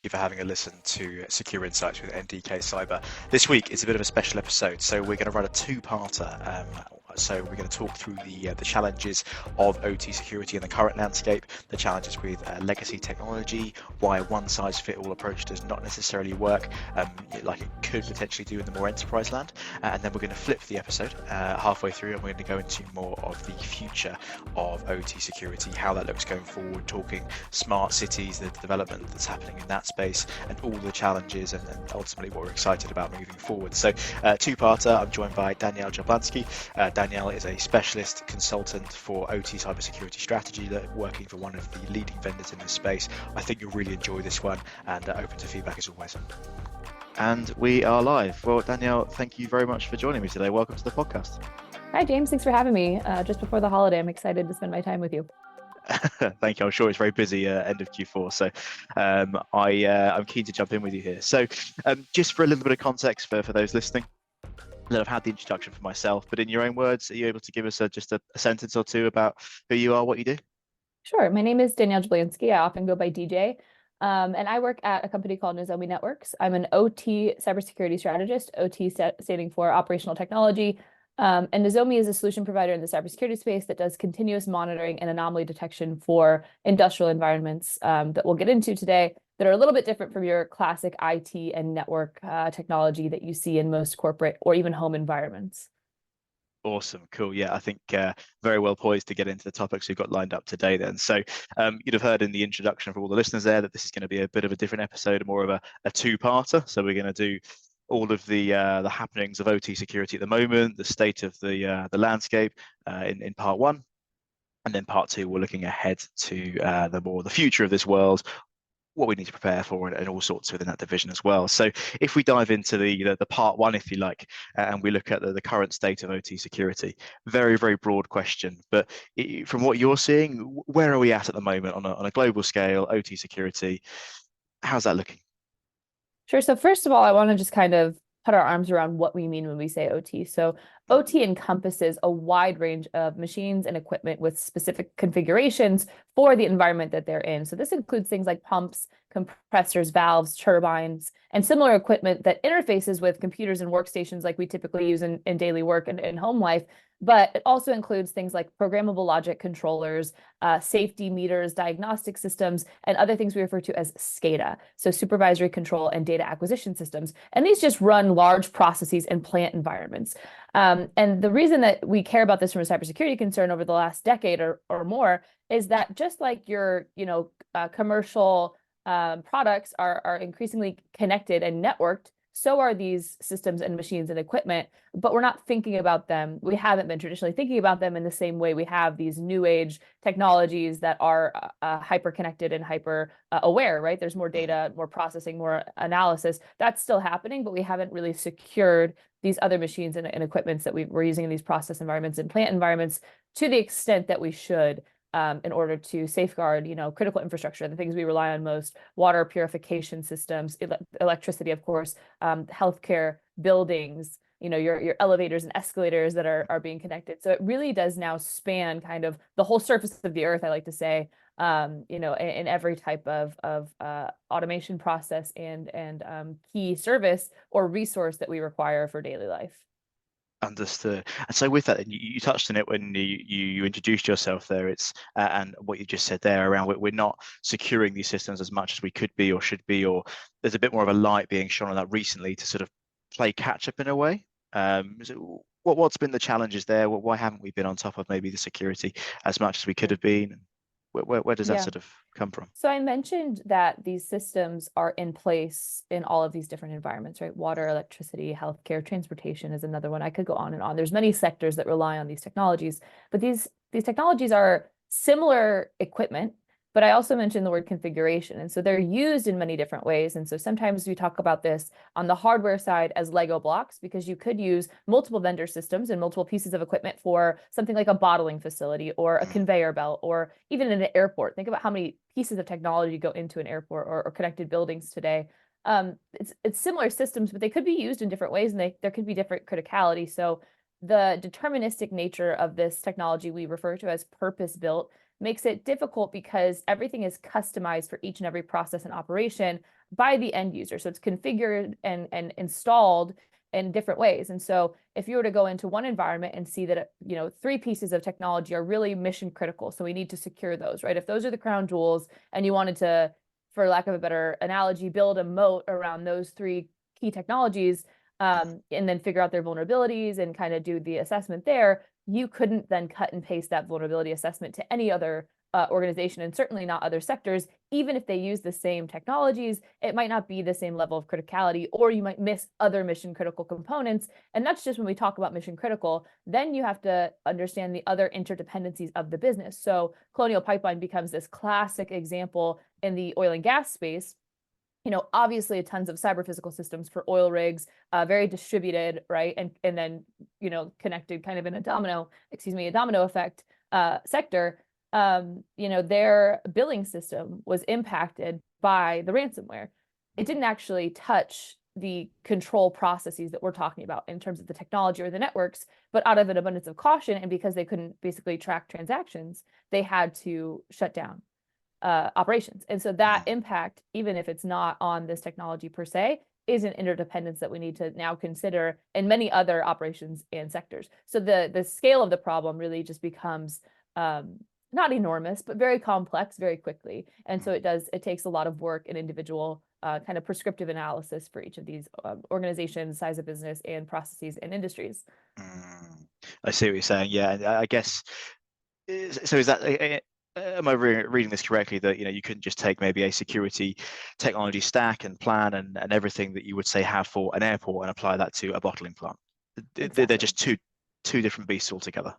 you for having a listen to Secure Insights with NDK Cyber. This week is a bit of a special episode, so we're going to run a two-parter. So we're going to talk through the challenges of OT security in the current landscape, the challenges with legacy technology, why a one-size-fit-all approach does not necessarily work like it could potentially do in the more enterprise land, and then we're going to flip the episode halfway through, and we're going to go into more of the future of OT security, how that looks going forward, talking smart cities, the development that's happening in that space, and all the challenges and ultimately what we're excited about moving forward. So two-parter, I'm joined by Danielle Jablanski. Danielle is a specialist consultant for OT cybersecurity strategy, working for one of the leading vendors in this space. I think you'll really enjoy this one, and open to feedback as always. And we are live. Well, Danielle, thank you very much for joining me today. Welcome to the podcast. Hi, James. Thanks for having me. Just before the holiday, I'm excited to spend my time with you. Thank you. I'm sure it's very busy end of Q4, so I'm keen to jump in with you here. So just for a little bit of context for those listening, I've had the introduction for myself, but in your own words, are you able to give us just a sentence or two about who you are, what you do? Sure. My name is Danielle Jablanski. I often go by DJ. And I work at a company called Nozomi Networks. I'm an OT cybersecurity strategist, OT standing for operational technology. And Nozomi is a solution provider in the cybersecurity space that does continuous monitoring and anomaly detection for industrial environments that we'll get into today, that are a little bit different from your classic IT and network technology that you see in most corporate or even home environments. Awesome, cool. Yeah, I think very well poised to get into the topics we've got lined up today then. So you'd have heard in the introduction for all the listeners there that this is going to be a bit of a different episode, more of a two-parter. So we're going to do all of the happenings of OT security at the moment, the state of the landscape in part one. And then part two, we're looking ahead to the future of this world, what we need to prepare for, and all sorts within that division as well. So if we dive into the part one, if you like, and we look at the current state of OT security, very, very broad question, but from what you're seeing, where are we at the moment on a global scale, OT security? How's that looking? Sure. So first of all, I want to just kind of put our arms around what we mean when we say OT. So OT encompasses a wide range of machines and equipment with specific configurations for the environment that they're in. So this includes things like pumps, compressors, valves, turbines, and similar equipment that interfaces with computers and workstations like we typically use in daily work and home life. But it also includes things like programmable logic controllers, safety meters, diagnostic systems, and other things we refer to as SCADA, so supervisory control and data acquisition systems. And these just run large processes in plant environments. And the reason that we care about this from a cybersecurity concern over the last decade or more is that just like your commercial products are increasingly connected and networked, so are these systems and machines and equipment, but we're not thinking about them. We haven't been traditionally thinking about them in the same way we have these new age technologies that are hyper connected and hyper aware, right? There's more data, more processing, more analysis. That's still happening, but we haven't really secured these other machines and equipments that we're using in these process environments and plant environments to the extent that we should. In order to safeguard, critical infrastructure, the things we rely on most, water purification systems, electricity, of course, healthcare, buildings, your elevators and escalators that are being connected. So it really does now span kind of the whole surface of the earth, I like to say, in every type of automation process and key service or resource that we require for daily life. Understood. And so with that, and you touched on it when you introduced yourself there, it's and what you just said there around we're not securing these systems as much as we could be or should be, or there's a bit more of a light being shone on that recently to sort of play catch up in a way. What's been the challenges there? Why haven't we been on top of maybe the security as much as we could have been? Where does that sort of come from? So I mentioned that these systems are in place in all of these different environments, right? Water, electricity, healthcare, transportation is another one. I could go on and on. There's many sectors that rely on these technologies, but these technologies are similar equipment. But I also mentioned the word configuration. And so they're used in many different ways. And so sometimes we talk about this on the hardware side as Lego blocks, because you could use multiple vendor systems and multiple pieces of equipment for something like a bottling facility or a conveyor belt, or even in an airport. Think about how many pieces of technology go into an airport or connected buildings today. It's similar systems, but they could be used in different ways, and there could be different criticality. So the deterministic nature of this technology we refer to as purpose-built makes it difficult because everything is customized for each and every process and operation by the end user. So it's configured and installed in different ways. And so if you were to go into one environment and see that, three pieces of technology are really mission critical, so we need to secure those, right? If those are the crown jewels and you wanted to, for lack of a better analogy, build a moat around those three key technologies, and then figure out their vulnerabilities and kind of do the assessment there, you couldn't then cut and paste that vulnerability assessment to any other organization, and certainly not other sectors. Even if they use the same technologies, it might not be the same level of criticality, or you might miss other mission critical components. And that's just when we talk about mission critical. Then you have to understand the other interdependencies of the business. So Colonial Pipeline becomes this classic example in the oil and gas space. Obviously tons of cyber physical systems for oil rigs, very distributed, right? And then, connected kind of in a domino effect sector. Their billing system was impacted by the ransomware. It didn't actually touch the control processes that we're talking about in terms of the technology or the networks, but out of an abundance of caution, and because they couldn't basically track transactions, they had to shut down operations. And so that impact, even if it's not on this technology per se, is an interdependence that we need to now consider in many other operations and sectors. So the scale of the problem really just becomes not enormous, but very complex very quickly. And so it takes a lot of work and individual kind of prescriptive analysis for each of these organizations, size of business, and processes and industries. I see what you're saying. Yeah, I guess. So is that? Am I reading this correctly, that you couldn't just take maybe a security technology stack and plan and everything that you would say have for an airport and apply that to a bottling plant? Exactly. They're just two different beasts altogether.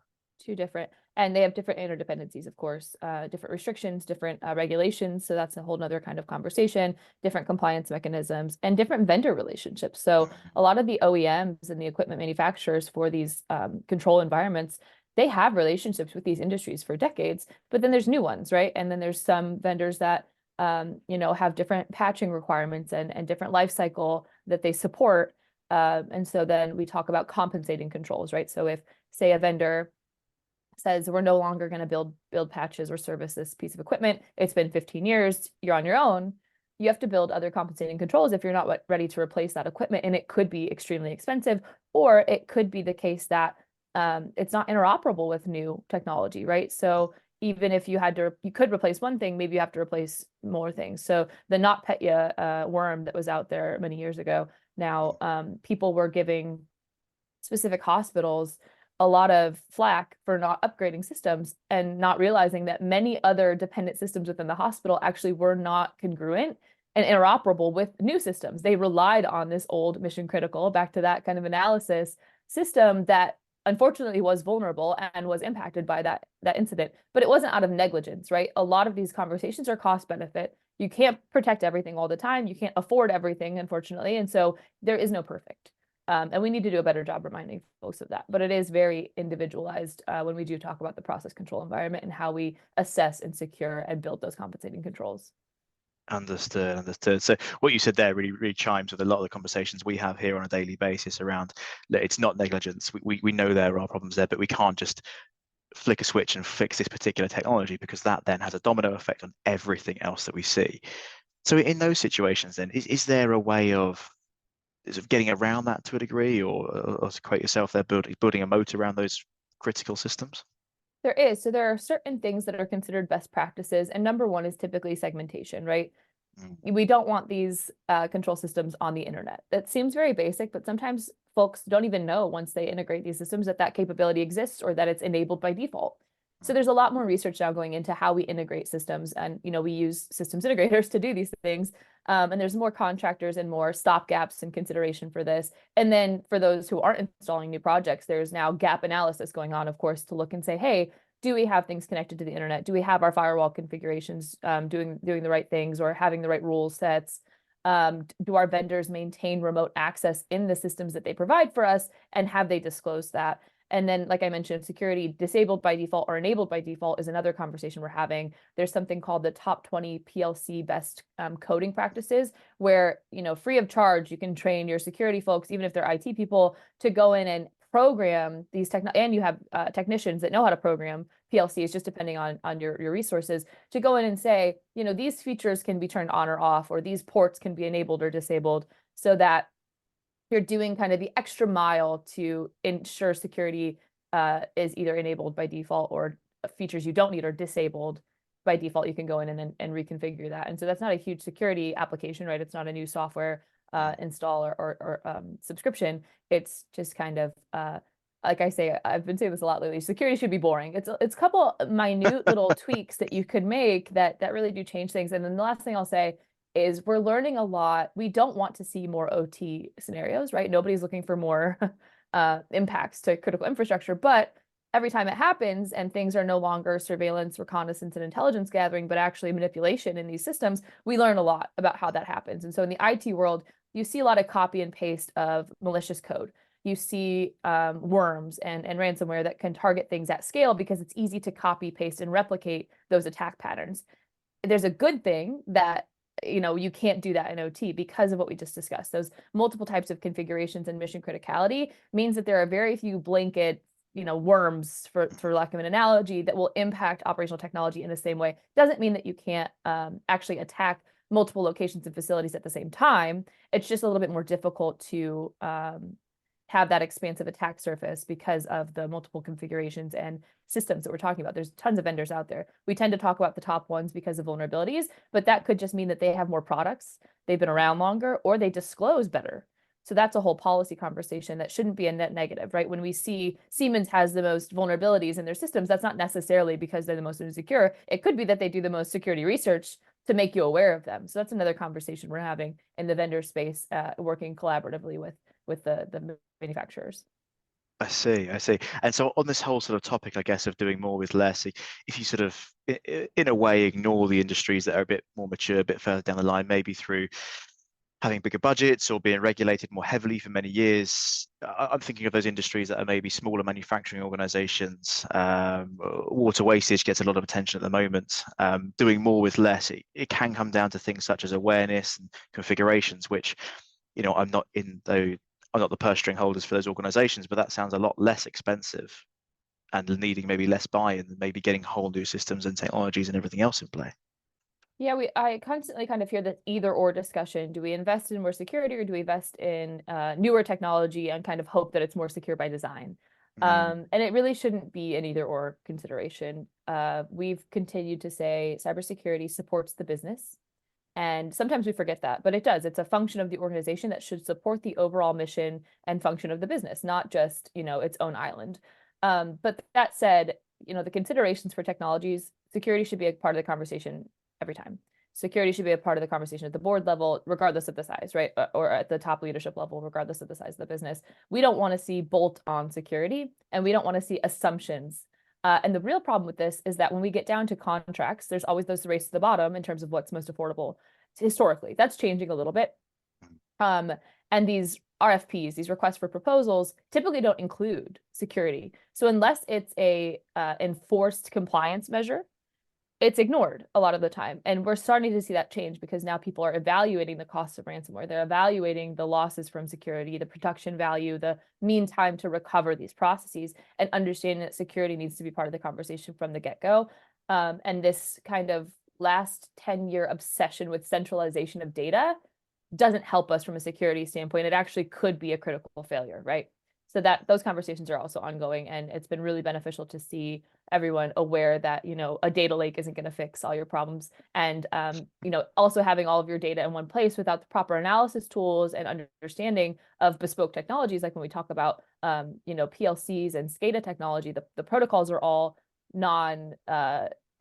Two different, and they have different interdependencies, of course, different restrictions, different regulations. So that's a whole nother kind of conversation, different compliance mechanisms, and different vendor relationships. So a lot of the OEMs and the equipment manufacturers for these control environments, they have relationships with these industries for decades, but then there's new ones, right? And then there's some vendors that have different patching requirements and different life cycle that they support. And so then we talk about compensating controls, right? So if, say, a vendor says we're no longer going to build patches or service this piece of equipment, it's been 15 years, you're on your own, you have to build other compensating controls if you're not ready to replace that equipment. And it could be extremely expensive, or it could be the case that it's not interoperable with new technology, right? So even if you could replace one thing, maybe you have to replace more things. So the NotPetya worm that was out there many years ago, now people were giving specific hospitals a lot of flack for not upgrading systems and not realizing that many other dependent systems within the hospital actually were not congruent and interoperable with new systems. They relied on this old mission critical, back to that kind of analysis, system that unfortunately was vulnerable and was impacted by that incident. But it wasn't out of negligence, right? A lot of these conversations are cost benefit. You can't protect everything all the time. You can't afford everything, unfortunately. And so there is no perfect. And we need to do a better job reminding folks of that. But it is very individualized when we do talk about the process control environment and how we assess and secure and build those compensating controls. Understood. So what you said there really chimes with a lot of the conversations we have here on a daily basis around, it's not negligence. We know there are problems there, but we can't just flick a switch and fix this particular technology, because that then has a domino effect on everything else that we see. So in those situations then, is there a way of getting around that to a degree, or to quote yourself there, building a moat around those critical systems? There is. So there are certain things that are considered best practices. And number one is typically segmentation, right? We don't want these control systems on the internet. That seems very basic, but sometimes folks don't even know once they integrate these systems that capability exists or that it's enabled by default. So there's a lot more research now going into how we integrate systems. And, we use systems integrators to do these things. And there's more contractors and more stopgaps and consideration for this. And then for those who aren't installing new projects, there's now gap analysis going on, of course, to look and say, hey, do we have things connected to the internet? Do we have our firewall configurations doing the right things or having the right rule sets? Do our vendors maintain remote access in the systems that they provide for us? And have they disclosed that? And then, like I mentioned, security disabled by default or enabled by default is another conversation we're having. There's something called the top 20 PLC best coding practices, where, free of charge, you can train your security folks, even if they're IT people, to go in and program these and you have technicians that know how to program PLCs, just depending on your resources, to go in and say, these features can be turned on or off, or these ports can be enabled or disabled, so that you're doing kind of the extra mile to ensure security is either enabled by default, or features you don't need are disabled by default. You can go in and reconfigure that. And so that's not a huge security application, right? It's not a new software install or subscription. It's just kind of like I say, I've been saying this a lot lately. Security should be boring. It's a couple minute little tweaks that you could make that really do change things. And then the last thing I'll say is we're learning a lot. We don't want to see more OT scenarios, right? Nobody's looking for more impacts to critical infrastructure, but every time it happens and things are no longer surveillance, reconnaissance, and intelligence gathering, but actually manipulation in these systems, we learn a lot about how that happens. And so in the IT world, you see a lot of copy and paste of malicious code. You see worms and ransomware that can target things at scale because it's easy to copy, paste, and replicate those attack patterns. There's a good thing that you can't do that in OT because of what we just discussed. Those multiple types of configurations and mission criticality means that there are very few blanket worms, for lack of an analogy, that will impact operational technology in the same way. Doesn't mean that you can't actually attack multiple locations and facilities at the same time. It's just a little bit more difficult to have that expansive attack surface because of the multiple configurations and systems that we're talking about. There's tons of vendors out there. We tend to talk about the top ones because of vulnerabilities, but that could just mean that they have more products, they've been around longer, or they disclose better. So that's a whole policy conversation that shouldn't be a net negative, right? When we see Siemens has the most vulnerabilities in their systems, that's not necessarily because they're the most insecure. It could be that they do the most security research to make you aware of them. So that's another conversation we're having in the vendor space, working collaboratively with the manufacturers. I see. And so on this whole sort of topic, I guess, of doing more with less, if you sort of, in a way, ignore the industries that are a bit more mature, a bit further down the line, maybe through having bigger budgets or being regulated more heavily for many years. I'm thinking of those industries that are maybe smaller manufacturing organizations. Water wastage gets a lot of attention at the moment. Doing more with less, it can come down to things such as awareness and configurations, which, I'm not the purse string holders for those organizations, but that sounds a lot less expensive and needing maybe less buy-in and maybe getting whole new systems and technologies and everything else in play. Yeah, I constantly kind of hear this either or discussion. Do we invest in more security, or do we invest in newer technology and kind of hope that it's more secure by design? And it really shouldn't be an either or consideration. We've continued to say cybersecurity supports the business. And sometimes we forget that, but it does. It's a function of the organization that should support the overall mission and function of the business, not just, its own island. But that said, the considerations for technologies, security should be a part of the conversation every time. Security should be a part of the conversation at the board level, regardless of the size, right? Or at the top leadership level, regardless of the size of the business. We don't want to see bolt-on security, and we don't want to see assumptions. And the real problem with this is that when we get down to contracts, there's always those race to the bottom in terms of what's most affordable historically. That's changing a little bit. And these RFPs, these requests for proposals, typically don't include security. So unless it's a enforced compliance measure, it's ignored a lot of the time. And we're starting to see that change because now people are evaluating the costs of ransomware. They're evaluating the losses from security, the production value, the mean time to recover these processes, and understanding that security needs to be part of the conversation from the get-go. And this kind of last 10-year obsession with centralization of data doesn't help us from a security standpoint. It actually could be a critical failure, right? So that those conversations are also ongoing, and it's been really beneficial to see everyone aware that, a data lake isn't going to fix all your problems. And, also having all of your data in one place without the proper analysis tools and understanding of bespoke technologies, like when we talk about, PLCs and SCADA technology, the protocols are all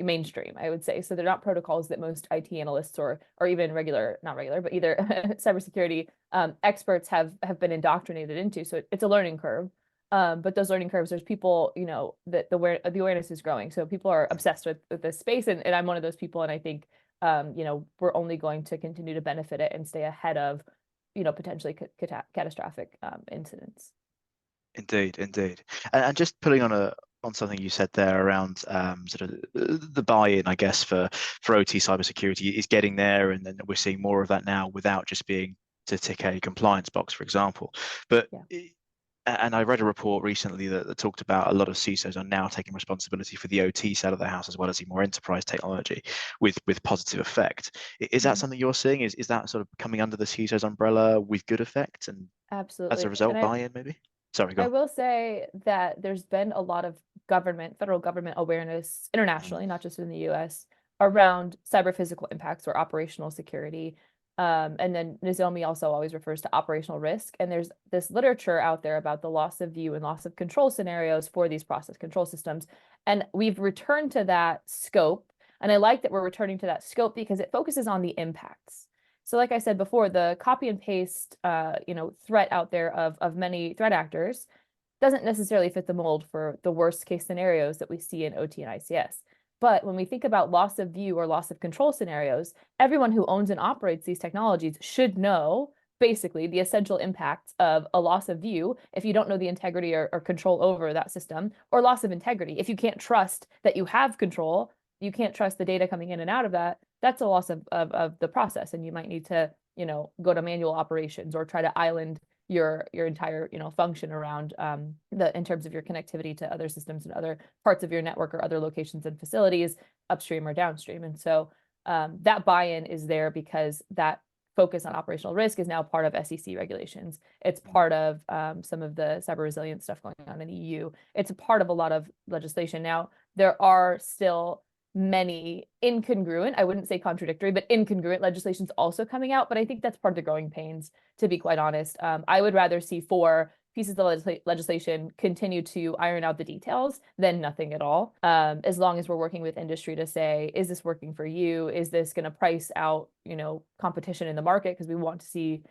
mainstream, I would say. So they're not protocols that most IT analysts or even not regular, but either cybersecurity experts have been indoctrinated into. So it's a learning curve. But those learning curves, there's people, that the awareness is growing. So people are obsessed with this space, and I'm one of those people. And I think, we're only going to continue to benefit it and stay ahead of, potentially catastrophic incidents. Indeed. And just pulling on something you said there around sort of the buy-in, I guess, for OT cybersecurity is getting there, and then we're seeing more of that now without just being to tick a compliance box, for example. But And I read a report recently that talked about a lot of CISOs are now taking responsibility for the OT side of the house as well as the more enterprise technology with positive effect. Is that Mhm. something you're seeing? Is that sort of coming under the CISO's umbrella with good effect and as a Absolutely. And result buy-in maybe? Sorry, go I on. will say that there's been a lot of federal government awareness internationally, Mm, not just in the US, around cyber physical impacts or operational security. And then Nozomi also always refers to operational risk. And there's this literature out there about the loss of view and loss of control scenarios for these process control systems. And we've returned to that scope. And I like that we're returning to that scope because it focuses on the impacts. So like I said before, the copy and paste, threat out there of many threat actors doesn't necessarily fit the mold for the worst case scenarios that we see in OT and ICS. But when we think about loss of view or loss of control scenarios, everyone who owns and operates these technologies should know basically the essential impacts of a loss of view if you don't know the integrity or control over that system, or loss of integrity. If you can't trust that you have control, you can't trust the data coming in and out of that, that's a loss of the process. And you might need to, go to manual operations or try to island your entire function around the in terms of your connectivity to other systems and other parts of your network or other locations and facilities upstream or downstream. And so that buy-in is there because that focus on operational risk is now part of SEC regulations. It's mm, part of some of the cyber resilience stuff going on in the EU. It's a part of a lot of legislation. Now, there are still many incongruent, I wouldn't say contradictory, but incongruent legislations also coming out. But I think that's part of the growing pains, to be quite honest. I would rather see 4 pieces of legislation continue to iron out the details than nothing at all. As long as we're working with industry to say, is this working for you? Is this going to price out, competition in the market? Because we want to see,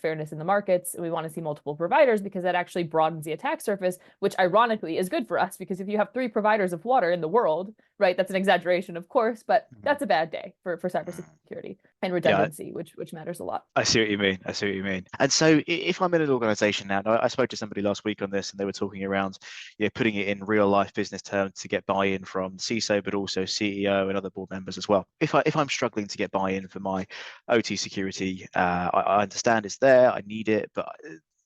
fairness in the markets. We want to see multiple providers because that actually broadens the attack surface, which ironically is good for us because if you have 3 providers of water in the world, right, that's an exaggeration, of course, but mm, that's a bad day for mm. cybersecurity and Yeah, redundancy, which matters a lot. I see what you mean. I see what you mean. And so, if I'm in an organization now, I spoke to somebody last week on this, and they were talking around, putting it in real life business terms to get buy-in from CISO, but also CEO and other board members as well. If I'm struggling to get buy-in for my OT security, I understand it's there, I need it, but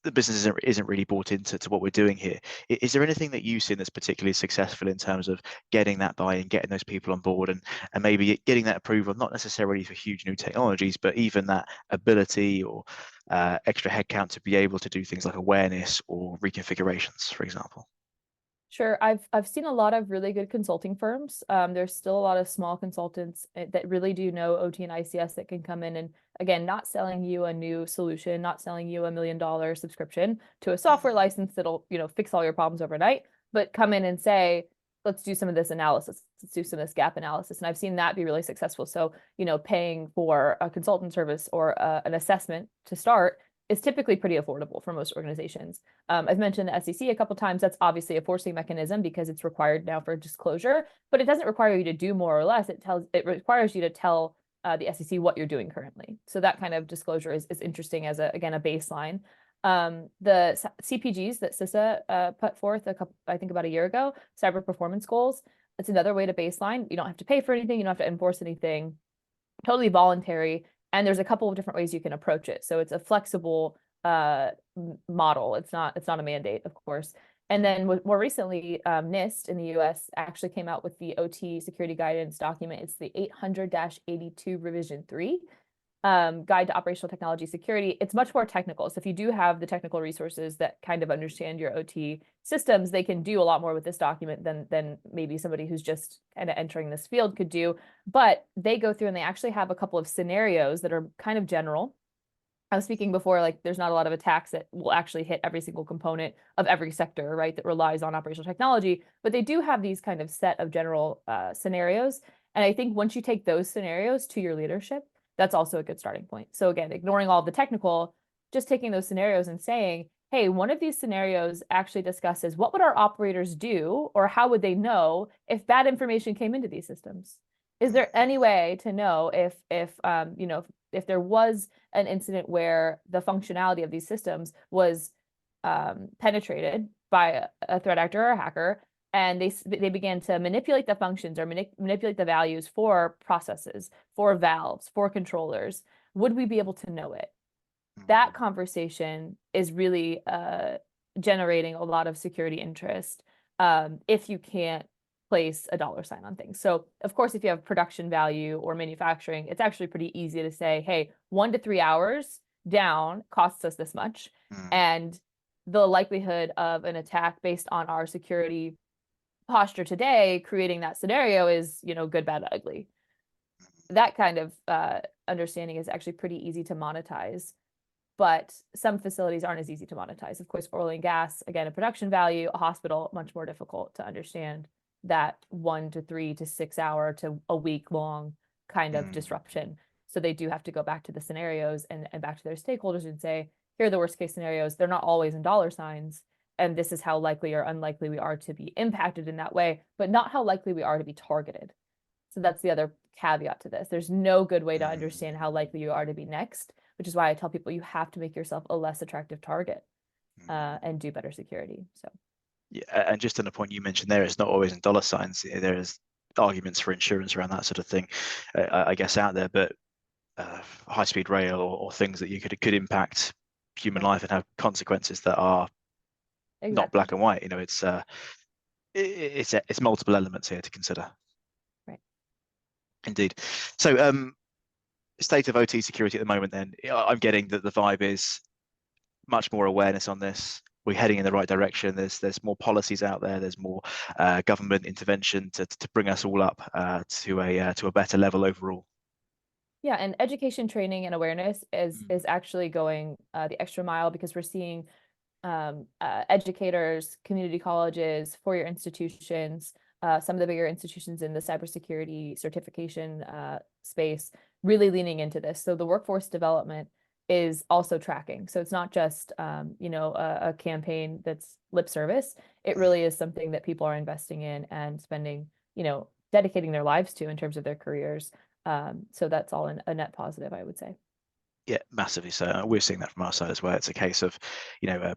the business isn't really bought into what we're doing here. Is there anything that you've seen that's particularly successful in terms of getting that buy-in, getting those people on board, and maybe getting that approval, not necessarily for huge new technologies, but even that ability or extra headcount to be able to do things like awareness or reconfigurations, for example? Sure. I've seen a lot of really good consulting firms. There's still a lot of small consultants that really do know OT and ICS that can come in and again, not selling you a new solution, not selling you $1 million subscription to a software Mm, license that'll, fix all your problems overnight, but come in and say, let's do some of this analysis. Let's do some of this gap analysis. And I've seen that be really successful. So, paying for a consultant service or an assessment to start is typically pretty affordable for most organizations. I've mentioned the SEC a couple times. That's obviously a forcing mechanism because it's required now for disclosure, but it doesn't require you to do more or less. It requires you to tell the SEC what you're doing currently. So that kind of disclosure is interesting as a baseline. The CPGs that CISA put forth I think about a year ago, cyber performance goals. It's another way to baseline. You don't have to pay for anything. You don't have to enforce anything. Totally voluntary. And there's a couple of different ways you can approach it. So it's a flexible model. It's not a mandate, of course. And mm, then more recently, NIST in the US actually came out with the OT security guidance document. It's the 800-82 revision 3 guide to operational technology security. It's much more technical. So if you do have the technical resources that kind of understand your OT systems, they can do a lot more with this document than maybe somebody who's just kind of entering this field could do. But they go through and they actually have a couple of scenarios that are kind of general. I was speaking before, like there's not a lot of attacks that will actually hit every single component of every sector, right, that relies on operational technology, but they do have these kind of set of general scenarios. And I think once you take those scenarios to your leadership, that's also a good starting point. So again, ignoring all the technical, just taking those scenarios and saying, hey, one of these scenarios actually discusses what would our operators do or how would they know if bad information came into these systems? Is there any way to know if there was an incident where the functionality of these systems was penetrated by a threat actor or a hacker, and they began to manipulate the functions or manipulate the values for processes, for valves, for controllers? Would we be able to know it? mm, That conversation is really generating a lot of security interest if you can't place a dollar sign on things. So of course, if you have production value or manufacturing, it's actually pretty easy to say, hey, 1 to 3 hours down costs us this much. Mm, And the likelihood of an attack based on our security posture today, creating that scenario is, good, bad, ugly. That kind of understanding is actually pretty easy to monetize, but some facilities aren't as easy to monetize. Of course, oil and gas, again, a production value, a hospital, much more difficult to understand that 1 to 3 to 6 hour to a week long kind of mm, disruption. So they do have to go back to the scenarios and back to their stakeholders and say, here are the worst case scenarios. They're not always in dollar signs. And this is how likely or unlikely we are to be impacted in that way, but not how likely we are to be targeted. So that's the other caveat to this. There's no good way to mm, understand how likely you are to be next, which is why I tell people you have to make yourself a less attractive target mm. and do better security. So Yeah, and just on the point you mentioned there, it's not always in dollar signs. There is arguments for insurance around that sort of thing, I guess, out there. But high-speed rail or things that you could impact human yeah, life and have consequences that are not exactly. black and white. It's multiple elements here to consider. Right. Indeed. So, state of OT security at the moment. Then I'm getting that the vibe is much more awareness on this. We're heading in the right direction. There's more policies out there. There's more government intervention to bring us all up to a better level overall. Yeah, and education, training, and awareness is Mm. is actually going the extra mile because we're seeing educators, community colleges, four-year institutions, some of the bigger institutions in the cybersecurity certification space really leaning into this. So the workforce development is also tracking. So it's not just a campaign that's lip service. It Mm. really is something that people are investing in and spending, dedicating their lives to in terms of their careers. So that's all a net positive, I would say. Yeah, massively so. We're seeing that from our side as well. It's a case of,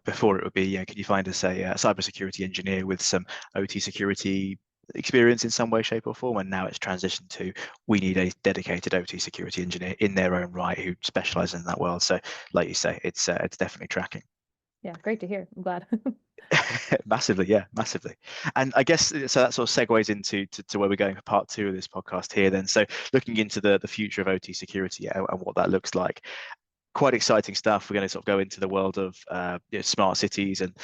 before it would be, can you find us a cybersecurity engineer with some OT security experience in some way, shape, or form? And now it's transitioned to we need a dedicated OT security engineer in their own right who specialises in that world. So, like you say, it's definitely tracking. Yeah, great to hear. I'm glad. Massively, yeah, massively. And I guess so that sort of segues into to where we're going for part two of this podcast here then. So looking into the future of OT security and what that looks like. Quite exciting stuff. We're going to sort of go into the world of smart cities and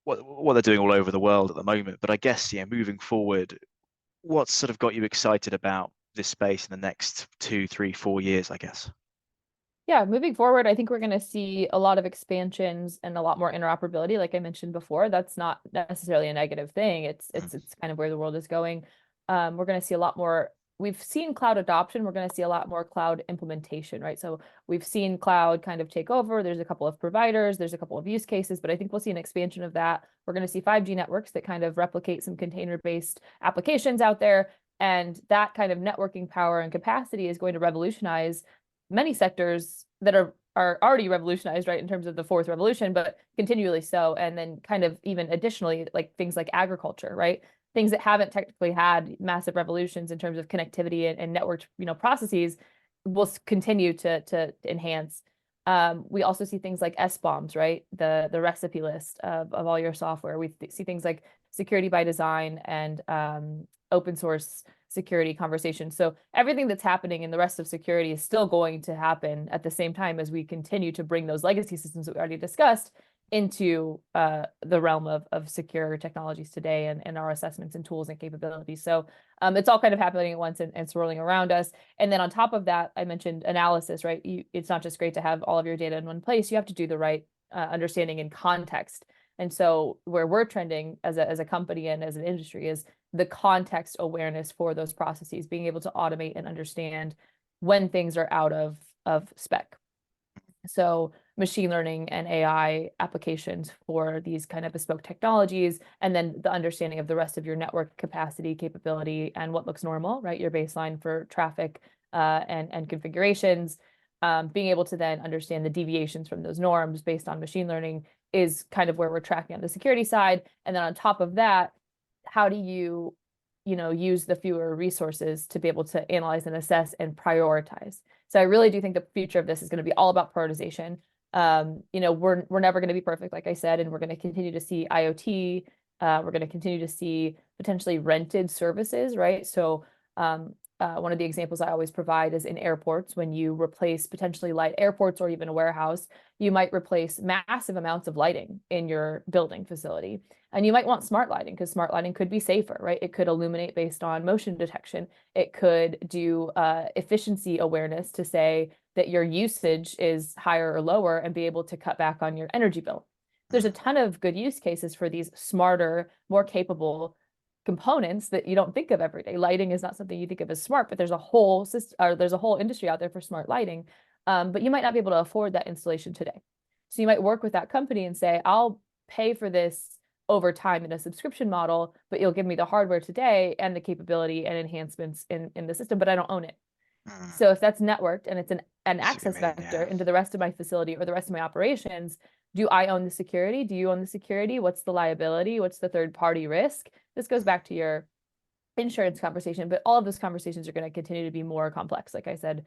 what they're doing all over the world at the moment. But I guess, moving forward, what's sort of got you excited about this space in the next 2, 3, 4 years, I guess? Yeah, moving forward, I think we're going to see a lot of expansions and a lot more interoperability. Like I mentioned before, that's not necessarily a negative thing. It's Mm, it's it's kind of where the world is going. We're going to see a lot more. We've seen cloud adoption. We're going to see a lot more cloud implementation, right? So we've seen cloud kind of take over. There's a couple of providers, there's a couple of use cases, but I think we'll see an expansion of that. We're going to see 5G networks that kind of replicate some container-based applications out there. And that kind of networking power and capacity is going to revolutionize many sectors that are already revolutionized, right, in terms of the fourth revolution, but continually so. And then kind of even additionally, like things like agriculture, right? Things that haven't technically had massive revolutions in terms of connectivity and networked, processes will continue to enhance. We also see things like SBOMs, right? The recipe list of all your software. We see things like security by design and open source security conversation. So everything that's happening in the rest of security is still going to happen at the same time as we continue to bring those legacy systems that we already discussed into the realm of secure technologies today and our assessments and tools and capabilities. So it's all kind of happening at once and swirling around us. And then on top of that, I mentioned analysis, right? It's not just great to have all of your data in one place. You have to do the right understanding and context. And so where we're trending as a company and as an industry is the context awareness for those processes, being able to automate and understand when things are out of spec. So machine learning and AI applications for these kind of bespoke technologies, and then the understanding of the rest of your network capacity, capability, and what looks normal, right? Your baseline for traffic and configurations. Being able to then understand the deviations from those norms based on machine learning is kind of where we're tracking on the security side. And then on top of that, how do you use the fewer resources to be able to analyze and assess and prioritize? So I really do think the future of this is going to be all about prioritization. We're never going to be perfect, like I said, and we're going to continue to see IoT. We're going to continue to see potentially rented services, right? So one of the examples I always provide is in airports, when you replace potentially light airports or even a warehouse, you might replace massive amounts of lighting in your building facility. And you might want smart lighting because smart lighting could be safer, right? It could illuminate based on motion detection. It could do efficiency awareness to say that your usage is higher or lower and be able to cut back on your energy bill. There's a ton of good use cases for these smarter, more capable components that you don't think of every day. Lighting is not something you think of as smart, but there's a whole system, or there's a whole industry out there for smart lighting. But you might not be able to afford that installation today. So you might work with that company and say, I'll pay for this over time in a subscription model, but you'll give me the hardware today and the capability and enhancements in the system, but I don't own it. Mm. So if that's networked and it's an See what access you mean, vector yeah. into the rest of my facility or the rest of my operations, do I own the security? Do you own the security? What's the liability? What's the third party risk? This goes back to your insurance conversation, but all of those conversations are going to continue to be more complex. Like I said,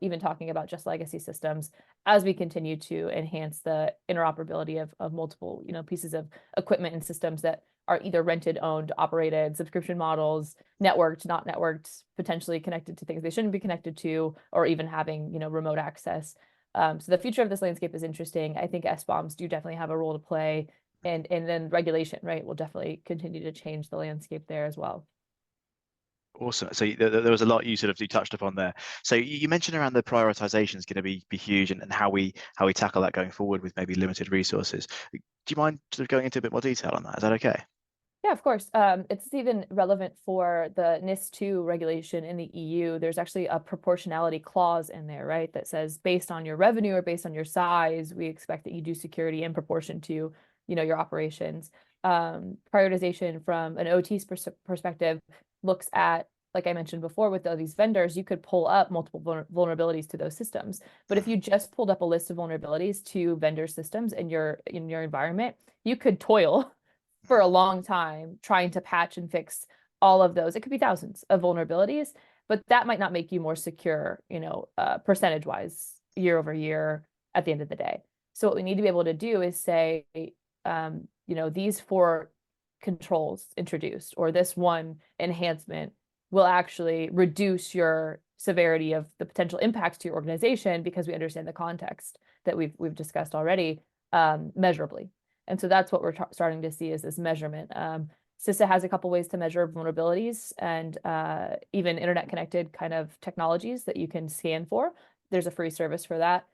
even talking about just legacy systems as we continue to enhance the interoperability of multiple, pieces of equipment and systems that are either rented, owned, operated, subscription models, networked, not networked, potentially connected to things they shouldn't be connected to, or even having, remote access. So the future of this landscape is interesting. I think SBOMs do definitely have a role to play, and then regulation, right, will definitely continue to change the landscape there as well. Awesome. So there was a lot you touched upon there. So you mentioned around the prioritization is going to be huge, and how we tackle that going forward with maybe limited resources. Do you mind sort of going into a bit more detail on that? Is that okay? Yeah, of course. It's even relevant for the NIS2 regulation in the EU. There's actually a proportionality clause in there, right? That says based on your revenue or based on your size, we expect that you do security in proportion to, your operations. Prioritization from an OT's perspective looks at, like I mentioned before, with all these vendors, you could pull up multiple vulnerabilities to those systems. But if you just pulled up a list of vulnerabilities to vendor systems in your environment, you could toil for a long time trying to patch and fix all of those. It could be thousands of vulnerabilities, but that might not make you more secure, percentage wise, year over year at the end of the day. So what we need to be able to do is say, these four controls introduced or this one enhancement will actually reduce your severity of the potential impacts to your organization because we understand the context that we've discussed already, measurably. And so that's what we're starting to see is this measurement. CISA has a couple ways to measure vulnerabilities and even internet connected kind of technologies that you can scan for. There's a free service for that.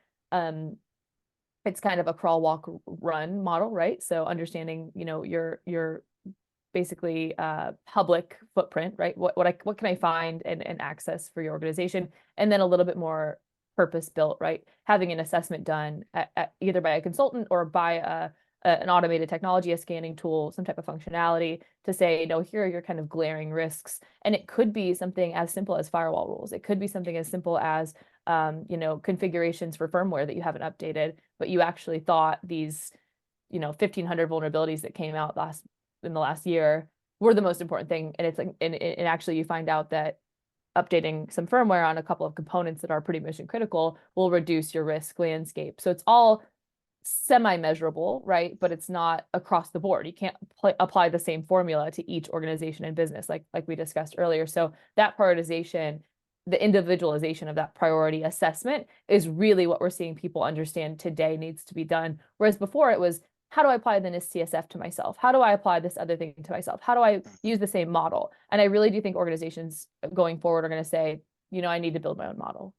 It's kind of a crawl, walk, run model, right? So understanding, your basically public footprint, right? What can I find and access for your organization? And then a little bit more purpose built, right? Having an assessment done either by a consultant or by an automated technology, a scanning tool, some type of functionality to say, here are your kind of glaring risks. And it could be something as simple as firewall rules. It could be something as simple as, configurations for firmware that you haven't updated, but you actually thought these, 1,500 vulnerabilities that came out in the last year were the most important thing. And it's like, and actually you find out that updating some firmware on a couple of components that are pretty mission critical will reduce your risk landscape. So it's all semi-measurable, right? But it's not across the board. You can't apply the same formula to each organization and business, like we discussed earlier. So that prioritization, the individualization of that priority assessment is really what we're seeing people understand today needs to be done. Whereas before it was, how do I apply the NIST CSF to myself? How do I apply this other thing to myself? How do I use the same model? And I really do think organizations going forward are going to say, I need to build my own model.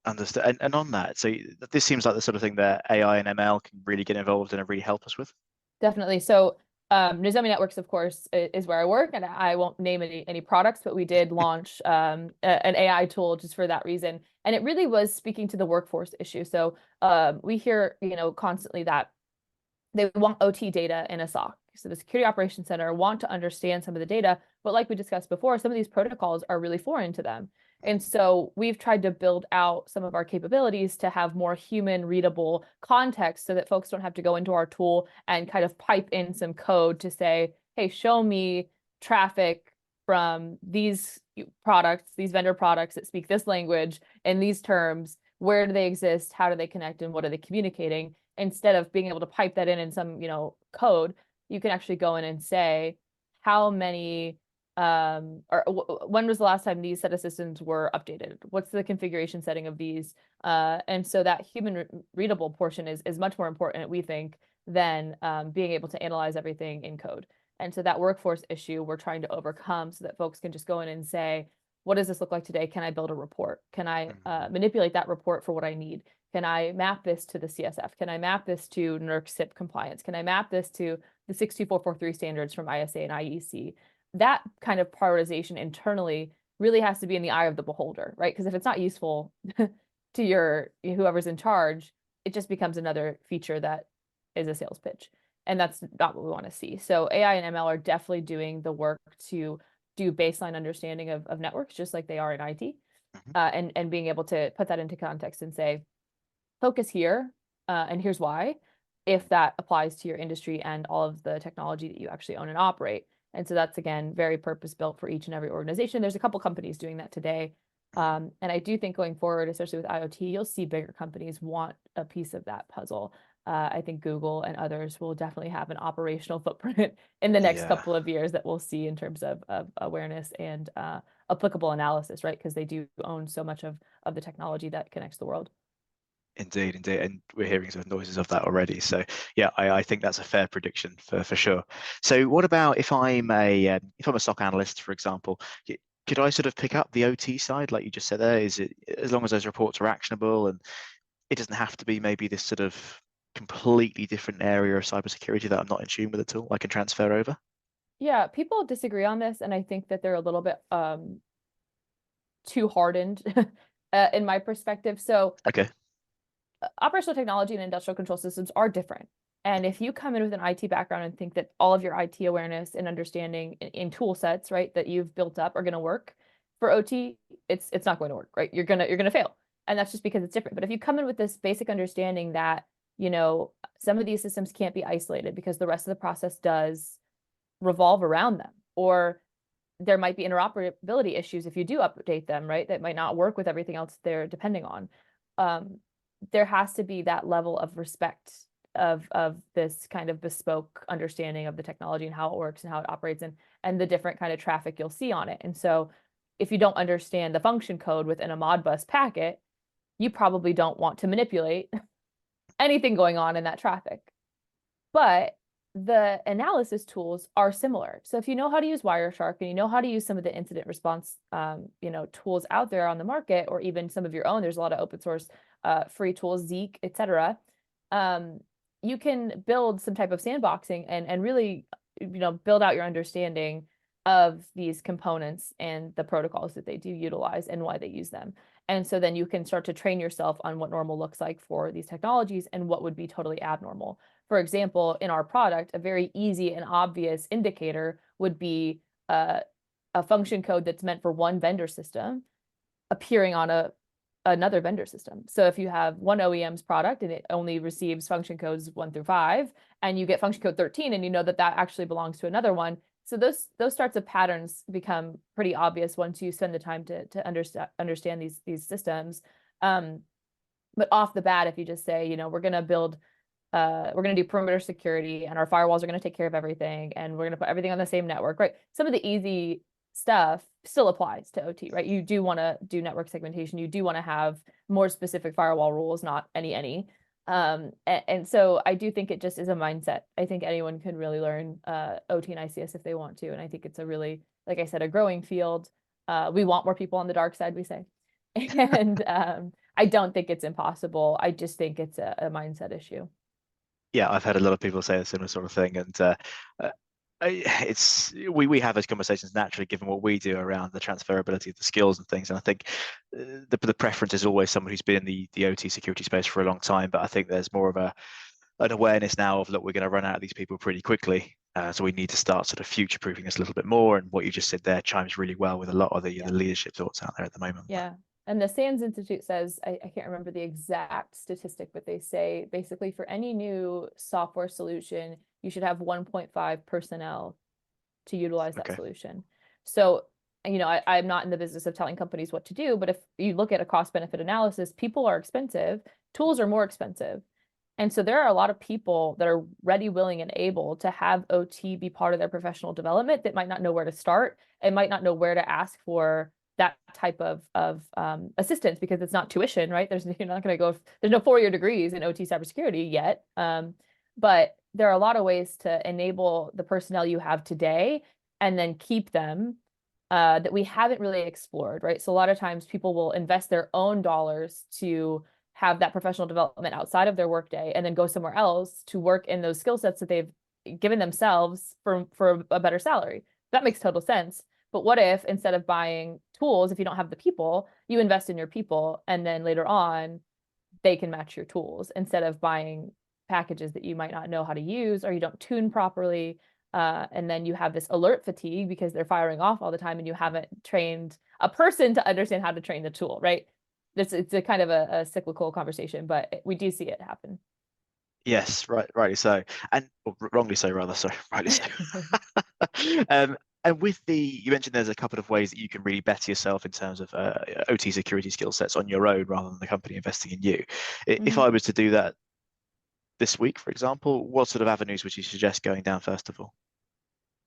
Understood. And on that, so this seems like the sort of thing that AI and ML can really get involved in and really help us with. Definitely. So Nozomi Networks, of course, is where I work, and I won't name any products, but we did launch an AI tool just for that reason. And it really was speaking to the workforce issue. So we hear, constantly that they want OT data in a SOC. So the Security Operations Center want to understand some of the data, but like we discussed before, some of these protocols are really foreign to them. And so we've tried to build out some of our capabilities to have more human readable context so that folks don't have to go into our tool and kind of pipe in some code to say, hey, show me traffic from these products, these vendor products that speak this language in these terms where do they exist, how do they connect, and what are they communicating? Instead of being able to pipe that in some, code, you can actually go in and say how many when was the last time these set of systems were updated? What's the configuration setting of these? And so that human readable portion is much more important, we think, than being able to analyze everything in code. And so that workforce issue we're trying to overcome so that folks can just go in and say, what does this look like today? Can I build a report? Can I manipulate that report for what I need? Can I map this to the CSF? Can I map this to NERC CIP compliance? Can I map this to the 62443 standards from ISA and IEC? That kind of prioritization internally really has to be in the eye of the beholder, right? Because if it's not useful to your whoever's in charge, it just becomes another feature that is a sales pitch. And that's not what we want to see. So AI and ML are definitely doing the work to do baseline understanding of networks, just like they are in IT, and being able to put that into context and say, focus here, and here's why, if that applies to your industry and all of the technology that you actually own and operate. And so that's, again, very purpose-built for each and every organization. There's a couple companies doing that today. And I do think going forward, especially with IoT, you'll see bigger companies want a piece of that puzzle. I think Google and others will definitely have an operational footprint in the next Yeah. couple of years that we'll see in terms of awareness and applicable analysis, right? Because they do own so much of the technology that connects the world. Indeed, indeed, and we're hearing some noises of that already. So yeah, I think that's a fair prediction for sure. So what about if I'm a stock analyst, for example, could I sort of pick up the OT side, like you just said there? Is it, as long as those reports are actionable and it doesn't have to be maybe this sort of completely different area of cybersecurity that I'm not in tune with at all, I can transfer over? Yeah, people disagree on this, and I think that they're a little bit too hardened in my perspective. So Okay. operational technology and industrial control systems are different. And if you come in with an IT background and think that all of your IT awareness and understanding in tool sets, right, that you've built up are going to work for OT, it's not going to work, right? You're gonna fail. And that's just because it's different. But if you come in with this basic understanding that, some of these systems can't be isolated because the rest of the process does revolve around them, or there might be interoperability issues if you do update them, right? That might not work with everything else they're depending on. There has to be that level of respect of this kind of bespoke understanding of the technology and how it works and how it operates and the different kind of traffic you'll see on it. And so if you don't understand the function code within a Modbus packet, you probably don't want to manipulate anything going on in that traffic. But the analysis tools are similar. So if you know how to use Wireshark and you know how to use some of the incident response, tools out there on the market, or even some of your own, there's a lot of open source, free tools, Zeek, etc. You can build some type of sandboxing and really, build out your understanding of these components and the protocols that they do utilize and why they use them. And so then you can start to train yourself on what normal looks like for these technologies and what would be totally abnormal. For example, in our product, a very easy and obvious indicator would be a function code that's meant for one vendor system appearing on another vendor system. So if you have one OEM's product and it only receives function codes 1 through 5, and you get function code 13 and you know that that actually belongs to another one. So those sorts of patterns become pretty obvious once you spend the time to understand these systems. But off the bat, if you just say, we're going to do perimeter security and our firewalls are going to take care of everything and we're going to put everything on the same network, right? Some of the easy stuff still applies to OT, right? You do want to do network segmentation. You do want to have more specific firewall rules, not any. And so I do think it just is a mindset. I think anyone can really learn OT and ICS if they want to. And I think it's a really, like I said, a growing field. We want more people on the dark side, we say. And I don't think it's impossible. I just think it's a mindset issue. Yeah, I've had a lot of people say a similar sort of thing, and we have those conversations naturally, given what we do around the transferability of the skills and things. And I think the preference is always someone who's been in the OT security space for a long time. But I think there's more of an awareness now of, look, we're going to run out of these people pretty quickly. So we need to start sort of future-proofing this a little bit more. And what you just said there chimes really well with a lot of the leadership thoughts out there at the moment. Yeah. And the SANS Institute says, I can't remember the exact statistic, but they say basically for any new software solution, you should have 1.5 personnel to utilize that Okay. solution. So I'm not in the business of telling companies what to do, but if you look at a cost benefit analysis, people are expensive, tools are more expensive. And so there are a lot of people that are ready, willing, and able to have OT be part of their professional development that might not know where to start and might not know where to ask for that type of assistance because it's not tuition, right? You're not going to go, there's no 4-year degrees in OT cybersecurity yet. But there are a lot of ways to enable the personnel you have today and then keep them that we haven't really explored, right? So a lot of times people will invest their own dollars to have that professional development outside of their workday and then go somewhere else to work in those skill sets that they've given themselves for a better salary. That makes total sense. But what if instead of buying tools, if you don't have the people, you invest in your people and then later on they can match your tools instead of buying packages that you might not know how to use or you don't tune properly. And then you have this alert fatigue because they're firing off all the time and you haven't trained a person to understand how to train the tool, right? It's a kind of a cyclical conversation, but we do see it happen. Yes, rightly so, and or wrongly so, rather. Sorry, rightly so. um, and with you mentioned there's a couple of ways that you can really better yourself in terms of OT security skill sets on your own, rather than the company investing in you. If Mm-hmm. I was to do that this week, for example, what sort of avenues would you suggest going down first of all?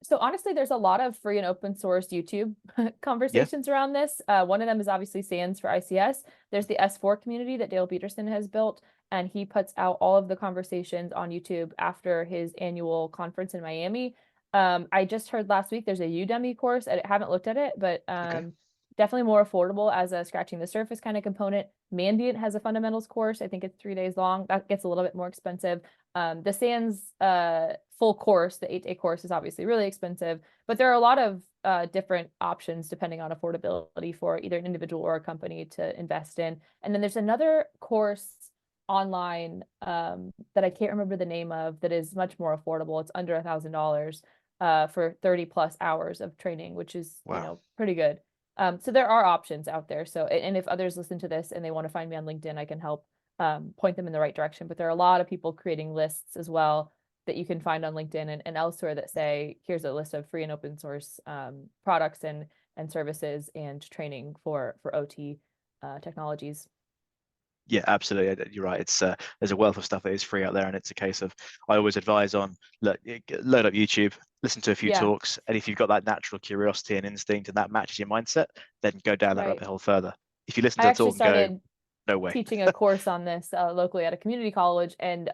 So honestly, there's a lot of free and open source YouTube Yeah. conversations around this. One of them is obviously SANS for ICS. There's the S4 community that Dale Peterson has built, and he puts out all of the conversations on YouTube after his annual conference in Miami. I just heard last week there's a Udemy course. I haven't looked at it, but Okay. definitely more affordable as a scratching the surface kind of component. Mandiant has a fundamentals course. I think it's 3 days long. That gets a little bit more expensive. The SANS full course, the 8-day course, is obviously really expensive, but there are a lot of different options depending on affordability for either an individual or a company to invest in. And then there's another course online that I can't remember the name of that is much more affordable. It's under $1,000 for 30 plus hours of training, which is, Wow. pretty good. So there are options out there. So, and if others listen to this and they want to find me on LinkedIn, I can help point them in the right direction. But there are a lot of people creating lists as well that you can find on LinkedIn and elsewhere that say, here's a list of free and open source products and services and training for OT technologies. Yeah, absolutely. You're right. It's there's a wealth of stuff that is free out there, and it's a case of I always advise on load up YouTube, listen to a few Yeah, talks, and if you've got that natural curiosity and instinct, and that matches your mindset, then go down that right. rabbit hole further. If you listen I to the actually talk and go, started no way. teaching a course on this locally at a community college. And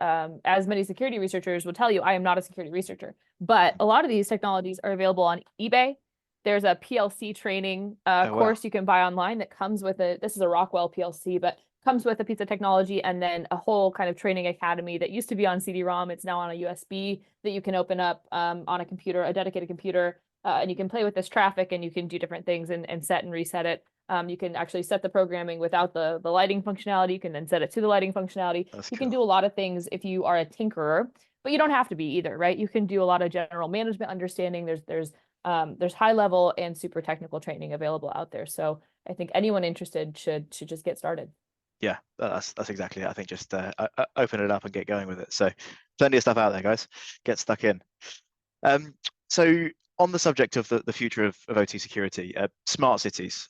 as many security researchers will tell you, I am not a security researcher, but a lot of these technologies are available on eBay. There's a PLC training Oh wow, course you can buy online that comes with this is a Rockwell PLC, but comes with a piece of technology and then a whole kind of training academy that used to be on CD-ROM. It's now on a USB that you can open up on a computer, a dedicated computer, and you can play with this traffic and you can do different things and set and reset it. You can actually set the programming without the lighting functionality. You can then set it to the lighting functionality. that's You can cool. do a lot of things if you are a tinkerer, but you don't have to be either, right? You can do a lot of general management understanding. There's high level and super technical training available out there. So I think anyone interested should just get started. Yeah, that's exactly it. I think just open it up and get going with it. So plenty of stuff out there, guys. Get stuck in. Um, so on the subject of the future of OT security, smart cities.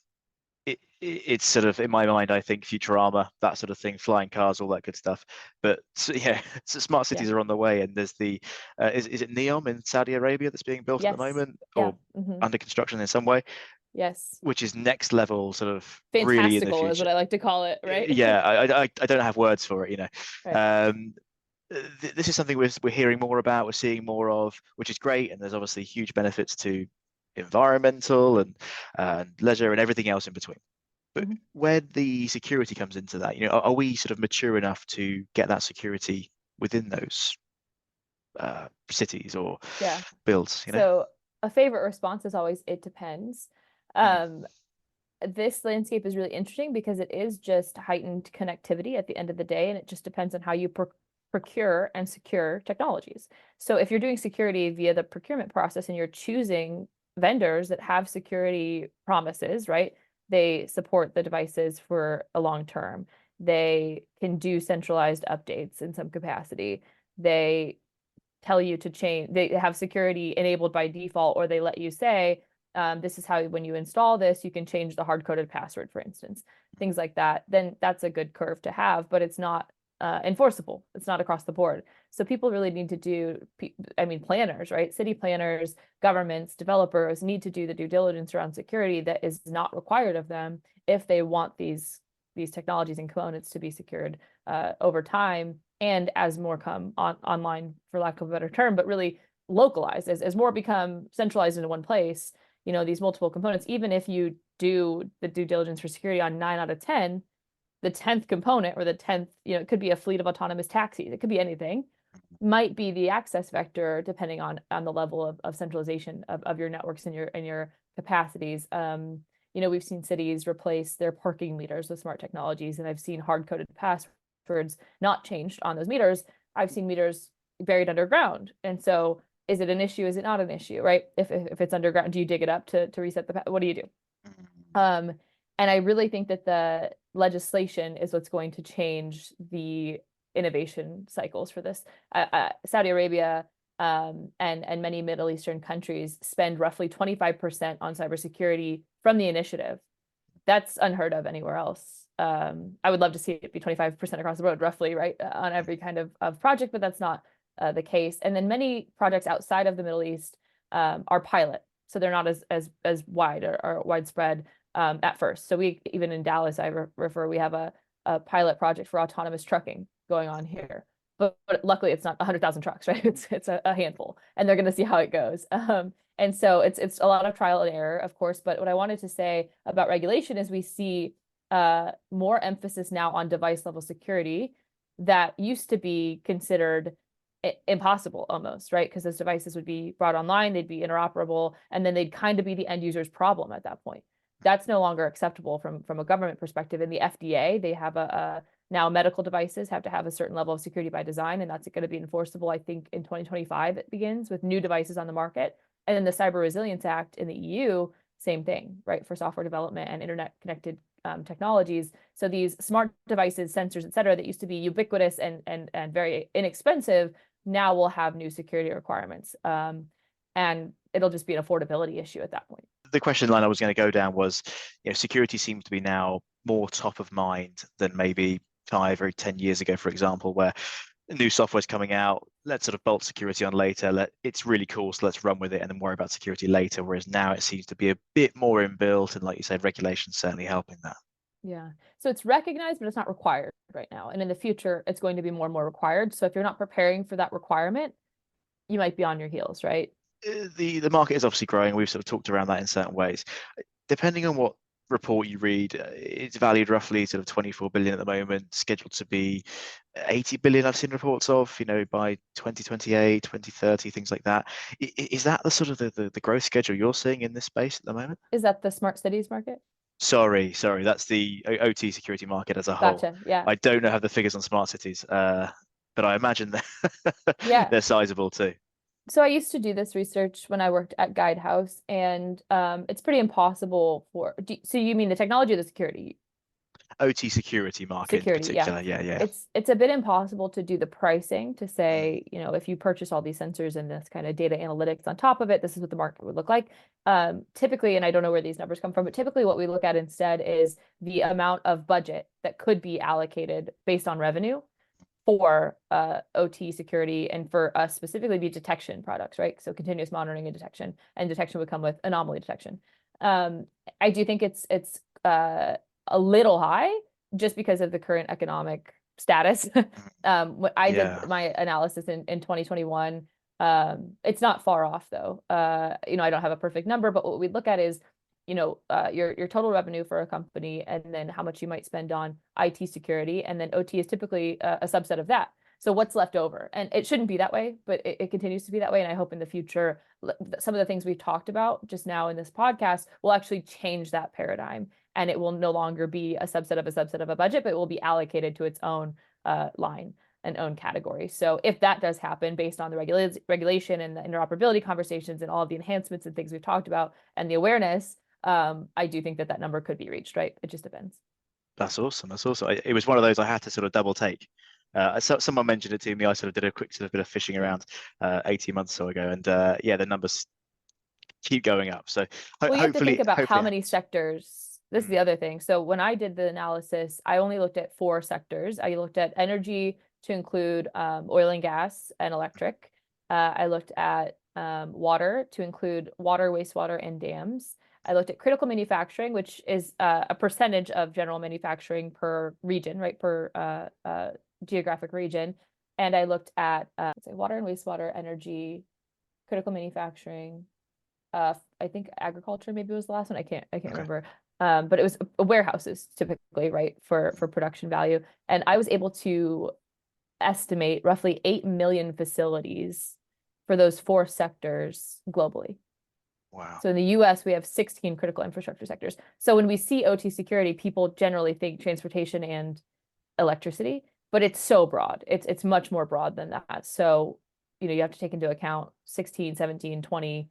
It's sort of in my mind, I think Futurama, that sort of thing, flying cars, all that good stuff. But so, yeah, so smart Yeah. cities are on the way, and there's the is it Neom in Saudi Arabia that's being built at the Yes. moment, Yeah. or under construction in some way, Yes. which is next level, sort of really in the Fantastical is what future. I like to call it, right? Yeah, I don't have words for it, Right. Um, this is something we're hearing more about, we're seeing more of, which is great, and there's obviously huge benefits to environmental and leisure and everything else in between. But Mhm. where the security comes into that, are we sort of mature enough to get that security within those cities or Yeah. builds? So a favorite response is always, it depends. Mm, Um, this landscape is really interesting because it is just heightened connectivity at the end of the day, and it just depends on how you procure and secure technologies. So if you're doing security via the procurement process and you're choosing vendors that have security promises, right? They support the devices for a long term. They can do centralized updates in some capacity. They tell you to change, they have security enabled by default, or they let you say, This is how, when you install this, you can change the hard-coded password, for instance, things like that. Then that's a good curve to have, but it's not enforceable. It's not across the board. So people really need to do, I mean, planners, right? City planners, governments, developers need to do the due diligence around security that is not required of them if they want these technologies and components to be secured over time, and as more come online, for lack of a better term, but really localized, as more become centralized into one place, these multiple components, even if you do the due diligence for security on 9 out of 10, the 10th component, or the 10th, it could be a fleet of autonomous taxis, it could be anything, might be the access vector, depending on the level of centralization of your networks and your capacities. We've seen cities replace their parking meters with smart technologies, and I've seen hard-coded passwords not changed on those meters. I've seen meters buried underground. And so is it an issue? Is it not an issue, right? If it's underground, do you dig it up to reset what do you do? And I really think that the legislation is what's going to change the innovation cycles for this. Saudi Arabia and many Middle Eastern countries spend roughly 25% on cybersecurity from the initiative. That's unheard of anywhere else. I would love to see it be 25% across the board, roughly, right, on every kind of project, but that's not the case. And then many projects outside of the Middle East are pilot, so they're not as wide or widespread at first. So we, even in Dallas, I refer, we have a pilot project for autonomous trucking going on here. But luckily, it's not 100,000 trucks, right? It's a handful, and they're going to see how it goes. And so it's a lot of trial and error, of course. But what I wanted to say about regulation is we see more emphasis now on device level security that used to be considered impossible almost, right? Because those devices would be brought online, they'd be interoperable, and then they'd kind of be the end user's problem at that point. That's no longer acceptable from a government perspective. In the FDA, they have now medical devices have to have a certain level of security by design, and that's going to be enforceable, I think, in 2025. It begins with new devices on the market. And then the Cyber Resilience Act in the EU, same thing, right, for software development and internet connected technologies. So these smart devices, sensors, et cetera, that used to be ubiquitous and very inexpensive, now will have new security requirements. And it'll just be an affordability issue at that point. The question line I was going to go down was, security seems to be now more top of mind than maybe 5 or 10 years ago, for example, where new software is coming out. Let's sort of bolt security on later. It's really cool, so let's run with it and then worry about security later. Whereas now it seems to be a bit more inbuilt, and like you said, regulation certainly helping that. Yeah. So it's recognized, but it's not required right now. And in the future, it's going to be more and more required. So if you're not preparing for that requirement, you might be on your heels, right? The market is obviously growing. We've sort of talked around that in certain ways. Depending on what report you read, it's valued roughly sort of 24 billion at the moment, scheduled to be 80 billion I've seen reports of, by 2028, 2030, things like that. Is that the sort of the growth schedule you're seeing in this space at the moment? Is that the smart cities market? Sorry, that's the OT security market as a whole. Gotcha. Yeah. I don't know how the figures on smart cities, but I imagine Yeah. they're sizable too. So I used to do this research when I worked at Guidehouse, and it's pretty impossible so you mean the technology or the security? OT security market in Security, yeah. particular, yeah. It's a bit impossible to do the pricing to say, if you purchase all these sensors and this kind of data analytics on top of it, this is what the market would look like. Typically, and I don't know where these numbers come from, but typically what we look at instead is the amount of budget that could be allocated based on revenue for OT security, and for us specifically be detection products, right? So continuous monitoring and detection would come with anomaly detection. I do think it's a little high just because of the current economic status. I did my analysis in 2021. It's not far off though. I don't have a perfect number, but what we look at is, your total revenue for a company, and then how much you might spend on IT security, and then OT is typically a subset of that. So what's left over? And it shouldn't be that way, but it continues to be that way. And I hope in the future, some of the things we've talked about just now in this podcast will actually change that paradigm. And it will no longer be a subset of a budget, but it will be allocated to its own line and own category. So if that does happen based on the regulation and the interoperability conversations and all of the enhancements and things we've talked about and the awareness, I do think that number could be reached, right? It just depends. That's awesome. It was one of those I had to sort of double take. Someone mentioned it to me. I sort of did a quick sort of bit of fishing around 18 months or so ago, and the numbers keep going up. So Well, you have to think hopefully, about how hopefully it many helps. sectors. This is the Mm, other thing. So when I did the analysis, I only looked at four sectors. I looked at energy to include oil and gas and electric. I looked at water to include water, wastewater, and dams. I looked at critical manufacturing, which is a percentage of general manufacturing per region, right, per geographic region. And I looked at let's say water and wastewater, energy, critical manufacturing, I think agriculture maybe was the last one. I can't okay. remember. But it was warehouses typically, right, for production value. And I was able to estimate roughly 8 million facilities for those four sectors globally. Wow. So in the US, we have 16 critical infrastructure sectors. So when we see OT security, people generally think transportation and electricity, but it's so broad. It's much more broad than that. So, you have to take into account 16, 17, 20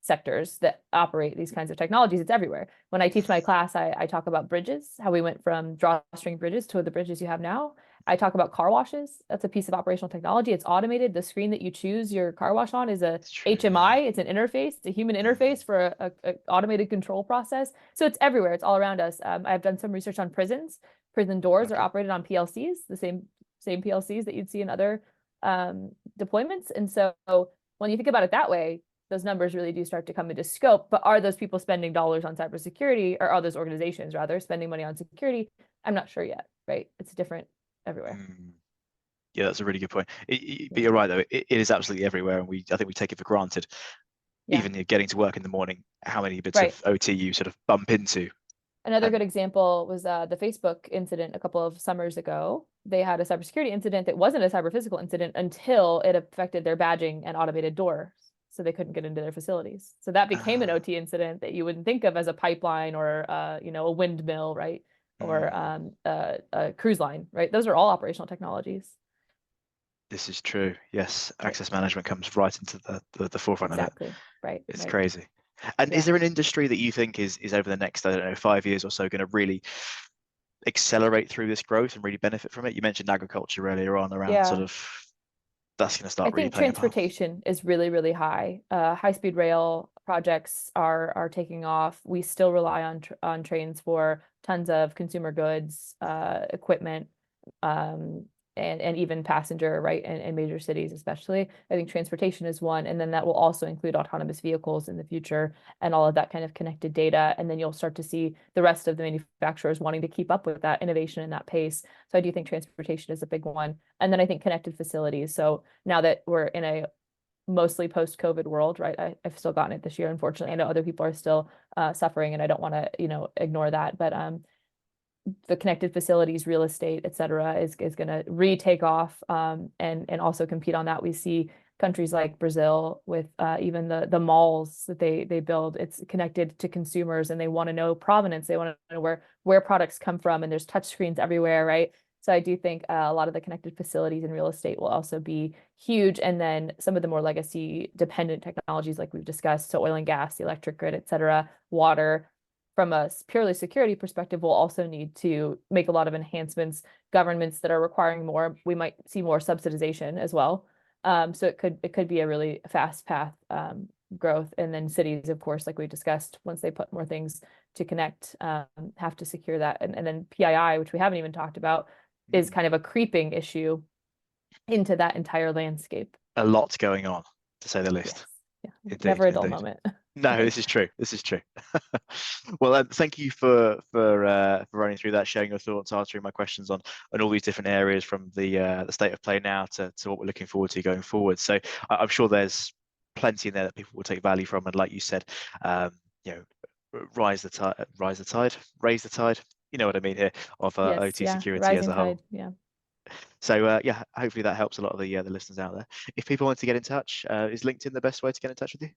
sectors that operate these kinds of technologies. It's everywhere. When I teach my class, I talk about bridges, how we went from drawstring bridges to the bridges you have now. I talk about car washes. That's a piece of operational technology. It's automated. The screen that you choose your car wash on is a It's true. HMI. It's an interface. It's a human Mm, interface for a automated control process. So it's everywhere. It's all around us. I've done some research on prisons. Prison doors are okay. operated on PLCs, the same PLCs that you'd see in other deployments. And so when you think about it that way, those numbers really do start to come into scope. But are those people spending dollars on cybersecurity, or are those organizations rather spending money on security? I'm not sure yet, right? It's different everywhere. Mm. Yeah, that's a really good point. But Yeah. you're right, though. It is absolutely everywhere, and I think we take it for granted. Yeah. Even getting to work in the morning, how many bits Right. of OT you sort of bump into. Another good And example was the Facebook incident a couple of summers ago. They had a cybersecurity incident that wasn't a cyber physical incident until it affected their badging and automated doors. So they couldn't get into their facilities. So that became an uh, OT incident that you wouldn't think of as a pipeline or a windmill, right? Or mm, a cruise line, right? Those are all operational technologies. this is true. Yes, Right. access management comes right into the forefront of it. Exactly. Right. It's Right. crazy. And is Yeah. there an industry that you think is over the next, I don't know, 5 years or so going to really accelerate through this growth and really benefit from it? You mentioned agriculture earlier on around sort Yeah. of that's going to I start really think playing a part. transportation is really, really high. High-speed rail projects are taking off. We still rely on trains for tons of consumer goods, equipment, um, and even passenger, right, and major cities especially. I think transportation is one, and then that will also include autonomous vehicles in the future and all of that kind of connected data. And then you'll start to see the rest of the manufacturers wanting to keep up with that innovation and that pace. So I do think transportation is a big one. And then I think connected facilities. So now that we're in a mostly post-COVID world, right? I've still gotten it this year, unfortunately. I know other people are still suffering, and I don't want to, ignore that. But the connected facilities, real estate, et cetera, is going to retake off, and also compete on that. We see countries like Brazil with even the malls that they build. It's connected to consumers, and they want to know provenance. They want to know where products come from, and there's touch screens everywhere, right? So I do think a lot of the connected facilities in real estate will also be huge. And then some of the more legacy dependent technologies like we've discussed, so oil and gas, the electric grid, et cetera, water, from a purely security perspective, we'll also need to make a lot of enhancements, governments that are requiring more. We might see more subsidization as well. So it could be a really fast path growth. And then cities, of course, like we discussed, once they put more things to connect, have to secure that. And then PII, which we haven't even talked about, is Mm. kind of a creeping issue into that entire landscape. A lot going on, to say the Yes. least. Yeah. Indeed, Never a dull indeed. moment. No, Right. this is true. This is true. Well, thank you for running through that, sharing your thoughts, answering my questions on all these different areas from the state of play now to what we're looking forward to going forward. So I'm sure there's plenty in there that people will take value from, and like you said, um, you know, raise the tide. You know what I mean here of Yes. OT Yeah. security as Rising a whole. tide. Yeah. So yeah, hopefully that helps a lot of the listeners out there. If people want to get in touch, is LinkedIn the best way to get in touch with you?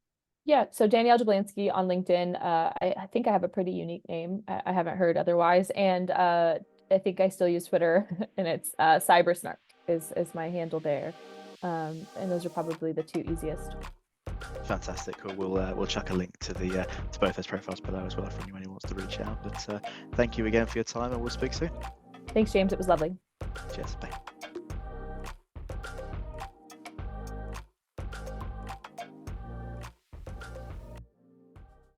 Yeah, so Danielle Jablanski on LinkedIn. I think I have a pretty unique name. I haven't heard otherwise, and I think I still use Twitter, and it's Cybersnark is my handle there. And those are probably the two easiest. Fantastic. Cool. We'll chuck a link to the to both those profiles below as well for anyone who wants to reach out. But thank you again for your time, and we'll speak soon. Thanks, James. It was lovely. Cheers. Bye.